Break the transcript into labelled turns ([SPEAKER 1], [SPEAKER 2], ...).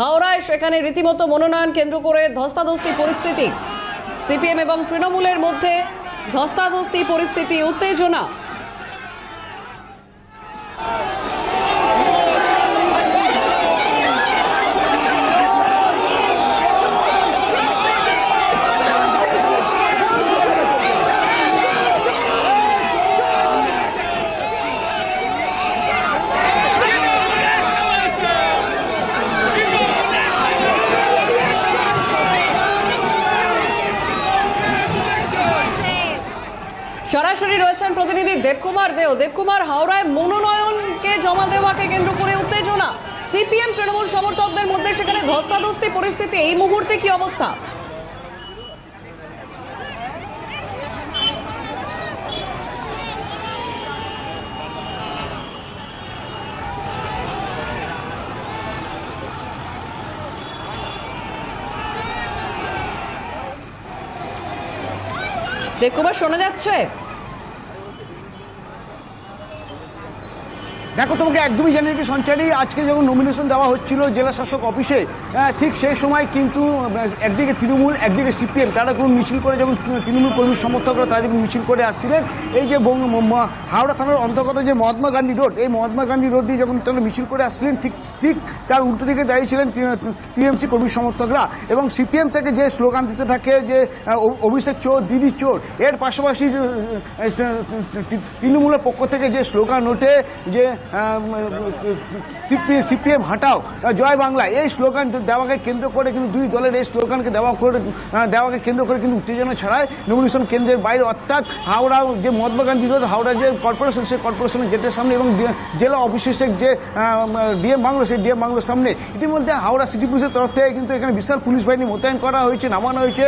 [SPEAKER 1] হাওড়ায় সেখানে রীতিমতো মনোনয়ন কেন্দ্র করে ধস্তাধস্তি পরিস্থিতি। সিপিএম এবং তৃণমূলের মধ্যে ধস্তাধস্তি পরিস্থিতি, উত্তেজনা। সরাসরি রয়েছেন প্রতিনিধি দেবকুমার দেও। দেবকুমার, হাওড়ায় মনোনয়নকে জমা দেওয়াকে কেন্দ্র করে উত্তেজনা, সিপিএম তৃণমূল সমর্থকদের মধ্যে সেখানে ধস্তাধস্তি পরিস্থিতি, এই মুহূর্তে কি অবস্থা? দেবকুমার, শোনা যাচ্ছে?
[SPEAKER 2] দেখো, তোমাকে একদমই জানিয়ে কি সঞ্চারী, আজকে যখন নমিনেশন দেওয়া হচ্ছিল জেলা শাসক অফিসে, ঠিক সেই সময় কিন্তু একদিকে তৃণমূল একদিকে সিপিএম তারা কোনো মিছিল করে, যখন তৃণমূল কর্মী সমর্থকরা তারা যখন মিছিল করে আসছিলেন, এই যে হাওড়া থানার অন্তর্গত যে মহাত্মা গান্ধী রোড, এই মহাত্মা গান্ধী রোড দিয়ে যখন তারা মিছিল করে আসছিলেন, ঠিক তার উল্টো দিকে দাঁড়িয়েছিলেন টিএমসি কর্মী সমর্থকরা। এবং সিপিএম থেকে যে স্লোগান দিতে থাকে যে অভিষেক চোর, দিদি চোর, এর পাশাপাশি তৃণমূলের পক্ষ থেকে যে স্লোগান ওঠে যে সিপিএম হাটাও জয় বাংলা, এই স্লোগান দেওয়াকে কেন্দ্র করে কিন্তু দুই দলের এই স্লোগানকে দেওয়াকে কেন্দ্র করে কিন্তু উত্তেজনা ছড়ায় নমিনেশন কেন্দ্রের বাইরে, অর্থাৎ হাওড়া যে মহাত্মা গান্ধী রোড, হাওড়া যে কর্পোরেশন, সেই কর্পোরেশনের গেটের সামনে এবং জেলা অফিসের যে ডিএম বাংলো, সেই ডিএম বাংলোর সামনে। ইতিমধ্যে হাওড়া সিটি পুলিশের তরফ থেকে কিন্তু এখানে বিশাল পুলিশ বাহিনী মোতায়েন করা হয়েছে, নামানো হয়েছে।